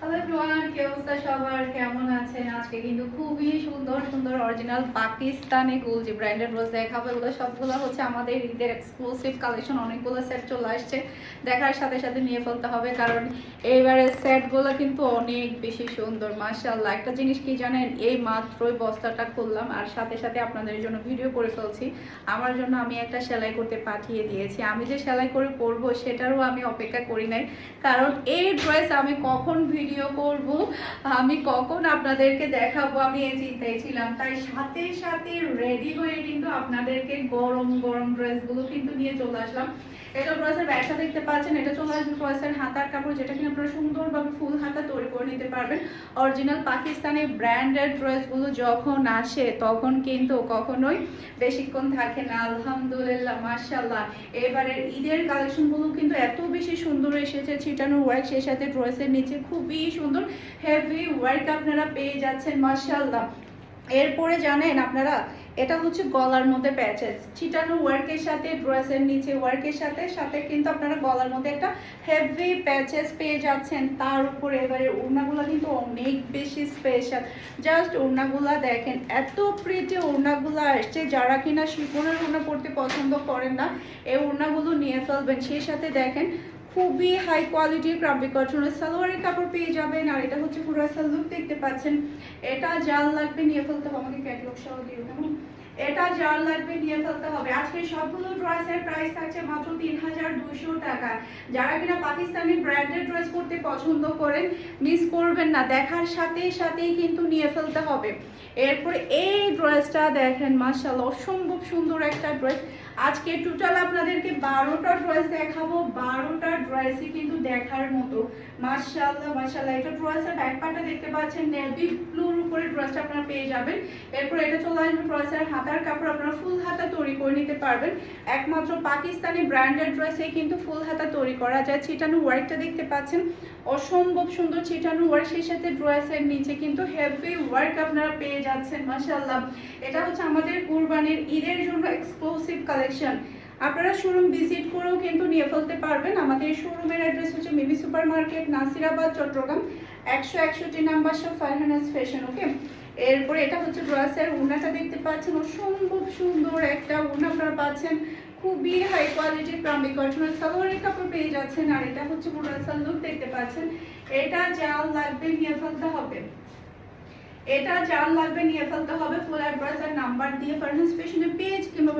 Hello everyone, কি অবস্থা সবার? কেমন আছেন? আজকে কিন্তু খুবই সুন্দর সুন্দর অরিজিনাল পাকিস্তানি গুলজি ব্র্যান্ডেড ড্রেস দেখাবো। এগুলো সবগুলো হচ্ছে আমাদের ঈদের এক্সক্লুসিভ কালেকশন। অনেকগুলো সেট চলে আসছে, দেখার সাথে সাথে নিয়ে ফেলতে হবে, কারণ এইবারের সেটগুলো কিন্তু অনেক বেশি সুন্দর মাশাআল্লাহ। একটা জিনিস কি জানেন, এই মাত্রই বস্তাটা খুললাম আর সাথে সাথে আপনাদের জন্য ভিডিও করে ফেলছি। আমার জন্য আমি একটা সেলাই করতে পাঠিয়ে দিয়েছি। আমি যে সেলাই করে পরবো সেটারও আমি অপেক্ষা করি নাই, কারণ এই ড্রেস আমি কখন ভিডিও করব, আমি কখন আপনাদেরকে দেখাবো, আমি এই চিন্তায় ছিলাম। তাই সাথে সাথে রেডি হয়ে কিন্তু আপনাদেরকে গরম গরম ড্রেসগুলো কিন্তু নিয়ে চলে আসলাম। এটা ড্রেসের ব্যাগটা দেখতে পাচ্ছেন, এটা চলে আসবে ড্রেসের হাতার কাপড়, যেটা কিনা আপনারা সুন্দরভাবে ফুল হাতা তৈরি করে নিতে পারবেন। অরিজিনাল পাকিস্তানি ব্র্যান্ডেড ড্রেসগুলো যখন আসে তখন কিন্তু কখনোই বেশিক্ষণ থাকে না। আলহামদুলিল্লাহ মাশাআল্লাহ, এবারের ঈদের কালেকশনগুলো কিন্তু এত বেশি সুন্দর এসেছে। ছিটানো ওয়ার্ক, সেই সাথে ড্রেসের নিচে খুবই সুন্দর হেভি ওয়ার্ক আপনারা পেয়ে যাচ্ছেন মাশাআল্লাহ। এরপরে জানেন আপনারা, এটা হচ্ছে গলার মধ্যে প্যাচেস, ছিটানো ওয়ার্কের সাথে ড্রেসের নিচে ওয়ার্কের সাথে সাথে কিন্তু আপনারা গলার মধ্যে একটা হেভি প্যাচেস পেয়ে যাচ্ছেন। তার উপরে এবারে ওড়নাগুলো কিন্তু অনেক বেশি স্পেশাল। জাস্ট ওড়নাগুলা দেখেন, এত প্রিটি ওড়নাগুলো আসছে। যারা কিনা শিফনের ওড়না পড়তে পছন্দ করেন না, এই ওড়নাগুলো নিয়ে ফেলবেন। সেই সাথে দেখেন খুবই হাই কোয়ালিটির ক্রাম্পি কটনের সালোয়ারের কাপড় পেয়ে যাবেন। আর এটা হচ্ছে পুরো লুক দেখতে পাচ্ছেন। এটা জাল লাগবে নিয়ে ফেলতে হবে, আমাকে ক্যাটলগ সহ দিও কেমন। এটা জাল লাগবে নিয়ে ফেলতে হবে। আজকে সবগুলো ড্রেসের প্রাইস থাকছে মাত্র 3200 টাকা। যারা কিনা পাকিস্তানি ব্র্যান্ডেড ড্রেস পরতে পছন্দ করেন, মিস করবেন না, দেখার সাথে সাথেই কিন্তু নিয়ে ফেলতে হবে। এরপরে এই ড্রেসটা দেখেন মাশাআল্লাহ, অসম্ভব সুন্দর একটা ড্রেস। আজকে টোটাল আপনাদেরকে 12টা ড্রেস দেখাবো, 12টা ড্রেসই কিন্তু দেখার মতো মাশাআল্লাহ মাশাআল্লাহ। এটা ড্রেসের ব্যাক পার্টটা দেখতে পাচ্ছেন, নেভি ব্লুর উপরে ড্রেসটা আপনারা পেয়ে যাবেন। এরপর এটা চলে আসবে ড্রেসের হাতার কাপড়, আপনারা ফুল হাতা তৈরি করে নিতে পারবেন। একমাত্র পাকিস্তানি ব্র্যান্ডেড ড্রেসে কিন্তু ফুল হাতা তৈরি করা যায়। ছিটানো ওয়ার্কটা দেখতে পাচ্ছেন, অসম্ভব সুন্দর ছিটানো ওয়ার্ক, সেই সাথে ড্রেসের নিচে কিন্তু হেভি ওয়ার্ক আপনারা পেয়ে যাচ্ছেন মাশাআল্লাহ। এটা হচ্ছে আমাদের কুরবানির ঈদের জন্য এক্সক্লুসিভ কালেকশন। আপনারা শোরুম ভিজিট করেও কিন্তু নিয়ে ফেলতে পারবেন। আমাদের শোরুমের অ্যাড্রেস হচ্ছে মিবি super market, Nasirabad, Chittagong 161 number shop, Farhana's fashion. Okay, এরপরে এটা হচ্ছে ড্রেসের ওড়নাটা দেখতে পাচ্ছেন, অসম্ভব সুন্দর একটা ওড়না আপনারা পাচ্ছেন। খুবই হাই কোয়ালিটির ক্রাম্পি কটনের সালোয়ারের কাপড় পেয়ে যাচ্ছেন। আর এটা হচ্ছে পুরো লুক দেখতে পাচ্ছেন। এটা জাল লাগবে নিয়ে ফেলতে হবে, এটা জাল লাগবে নিয়ে ফেলতে হবে। ফুল অ্যাড্রেস আর নাম্বার দিয়ে ফারহানাস ফ্যাশনের পেজ কিংবা